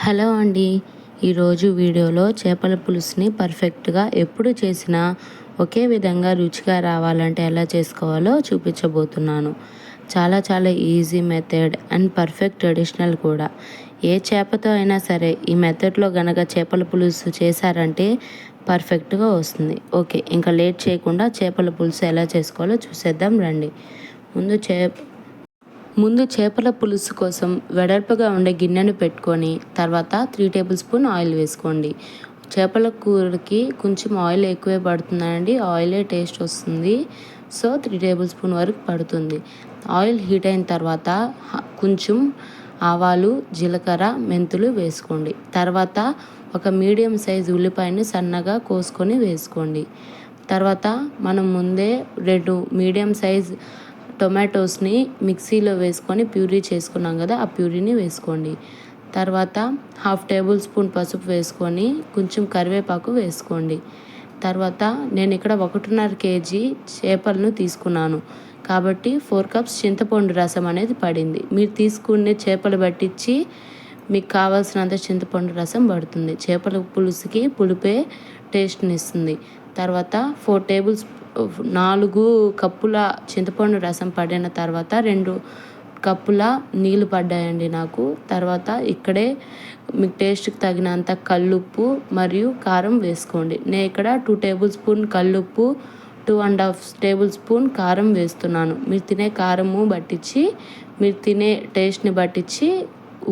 Hello అండి. ఈరోజు వీడియోలో చేపల పులుసుని పర్ఫెక్ట్గా ఎప్పుడు చేసినా ఒకే విధంగా రుచిగా రావాలంటే ఎలా చేసుకోవాలో చూపించబోతున్నాను. చాలా easy method and perfect traditional కూడా. ఏ చేపతో అయినా సరే ఈ మెథడ్లో గనక చేపల పులుసు చేశారంటే పర్ఫెక్ట్గా వస్తుంది. ఓకే, ఇంకా లేట్ చేయకుండా చేపల పులుసు ఎలా చేసుకోవాలో చూసేద్దాం రండి. ముందు చేపల పులుసు కోసం వెడల్పుగా ఉండే గిన్నెను పెట్టుకొని తర్వాత 3 టేబుల్ స్పూన్ ఆయిల్ వేసుకోండి. చేపల కూరకి కొంచెం ఆయిల్ ఎక్కువే పడుతుందండి, ఆయిలే టేస్ట్ వస్తుంది. సో 3 టేబుల్ స్పూన్ వరకు పడుతుంది. ఆయిల్ హీట్ అయిన తర్వాత కొంచెం ఆవాలు, జీలకర్ర, మెంతులు వేసుకోండి. తర్వాత ఒక మీడియం సైజు ఉల్లిపాయని సన్నగా కోసుకొని వేసుకోండి. తర్వాత మనం ముందే 2 మీడియం సైజ్ టొమాటోస్ని మిక్సీలో వేసుకొని ప్యూరీ చేసుకున్నాం కదా, ఆ ప్యూరీని వేసుకోండి. తర్వాత 1/2 టేబుల్ స్పూన్ పసుపు వేసుకొని కొంచెం కరివేపాకు వేసుకోండి. తర్వాత నేను ఇక్కడ 1.5 కేజీ చేపలను తీసుకున్నాను కాబట్టి 4 కప్స్ చింతపండు రసం అనేది పడింది. మీరు తీసుకునే చేపలు పట్టించి మీకు కావాల్సినంత చింతపండు రసం పడుతుంది. చేపల పులుసుకి పులుపే టేస్ట్ని ఇస్తుంది. తర్వాత 4 కప్పుల చింతపండు రసం పడిన తర్వాత 2 కప్పుల నీళ్ళు పడ్డాయండి నాకు. తర్వాత ఇక్కడే మీకు టేస్ట్కి తగినంత కల్లుప్పు మరియు కారం వేసుకోండి. నేను ఇక్కడ 2 టేబుల్ స్పూన్ కల్లుప్పు, 2.5 టేబుల్ స్పూన్ కారం వేస్తున్నాను. మీరు తినే కారము బట్టించి, మీరు తినే టేస్ట్ని బట్టించి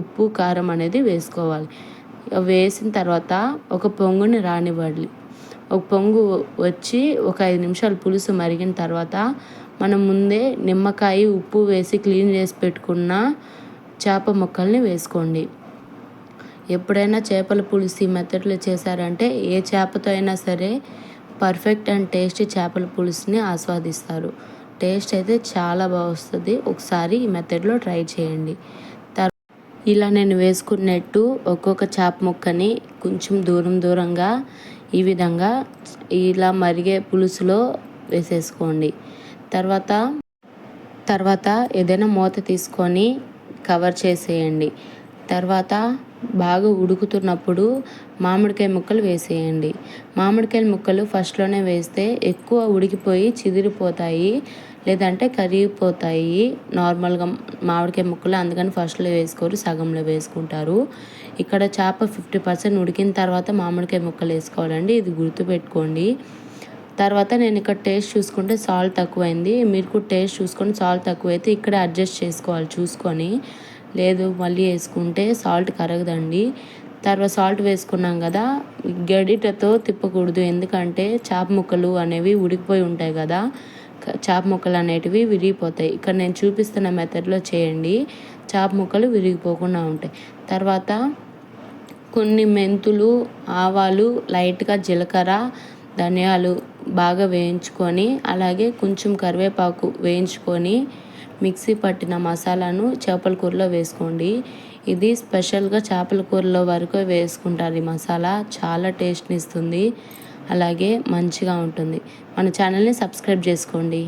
ఉప్పు కారం అనేది వేసుకోవాలి. వేసిన తర్వాత ఒక పొంగుని రానివ్వాలి. ఒక పొంగు వచ్చి ఒక 5 నిమిషాలు పులుసు మరిగిన తర్వాత మనం ముందే నిమ్మకాయ, ఉప్పు వేసి క్లీన్ చేసి పెట్టుకున్న చేప ముక్కల్ని వేసుకోండి. ఎప్పుడైనా చేపల పులుసు ఈ మెథడ్లో చేశారంటే ఏ చేపతో అయినా సరే పర్ఫెక్ట్ అండ్ టేస్టీ చేపల పులుసుని ఆస్వాదిస్తారు. టేస్ట్ అయితే చాలా బాగా వస్తుంది. ఒకసారి ఈ మెథడ్లో ట్రై చేయండి. ఇలా నేను వేసుకున్నట్టు ఒక్కొక్క చేప ముక్కని కొంచెం దూరంగా ఈ విధంగా ఇలా మరిగే పులుసులో వేసేసుకోండి. తర్వాత ఏదైనా మూత తీసుకొని కవర్ చేసేయండి. తర్వాత బాగా ఉడుకుతున్నప్పుడు మామిడికాయ ముక్కలు వేసేయండి. మామిడికాయ ముక్కలు ఫస్ట్లోనే వేస్తే ఎక్కువ ఉడికిపోయి చిదిరిపోతాయి, లేదంటే కరిగిపోతాయి నార్మల్గా మామిడికాయ ముక్కలు. అందుకని ఫస్ట్లో వేసుకోరు, సగంలో వేసుకుంటారు. ఇక్కడ చేప 50% ఉడికిన తర్వాత మామిడికాయ ముక్కలు వేసుకోవాలండి, ఇది గుర్తుపెట్టుకోండి. తర్వాత నేను ఇక్కడ టేస్ట్ చూసుకుంటే సాల్ట్ తక్కువైంది. మీరు కూడా టేస్ట్ చూసుకొని సాల్ట్ తక్కువైతే ఇక్కడ అడ్జస్ట్ చేసుకోవాలి చూసుకొని, లేదు మళ్ళీ వేసుకుంటే సాల్ట్ కరగదండి. తర్వాత సాల్ట్ వేసుకున్నాం కదా, గడిటతో తిప్పకూడదు, ఎందుకంటే చేప ముక్కలు అనేవి ఉడికిపోయి ఉంటాయి కదా, చేప ముక్కలు అనేటివి విరిగిపోతాయి. ఇక్కడ నేను చూపిస్తున్న మెథడ్లో చేయండి, చేప ముక్కలు విరిగిపోకుండా ఉంటాయి. తర్వాత కొన్ని మెంతులు, ఆవాలు, లైట్గా జీలకర్ర, ధనియాలు బాగా వేయించుకొని, అలాగే కొంచెం కరివేపాకు వేయించుకొని మిక్సీ పట్టిన మసాలాను చేపల కూరలో వేసుకోండి. ఇది స్పెషల్గా చేపల కూరలో వరకు వేసుకుంటారు. ఈ మసాలా చాలా టేస్ట్ని ఇస్తుంది, అలాగే మంచిగా ఉంటుంది. మన ఛానల్ని సబ్స్క్రైబ్ చేసుకోండి.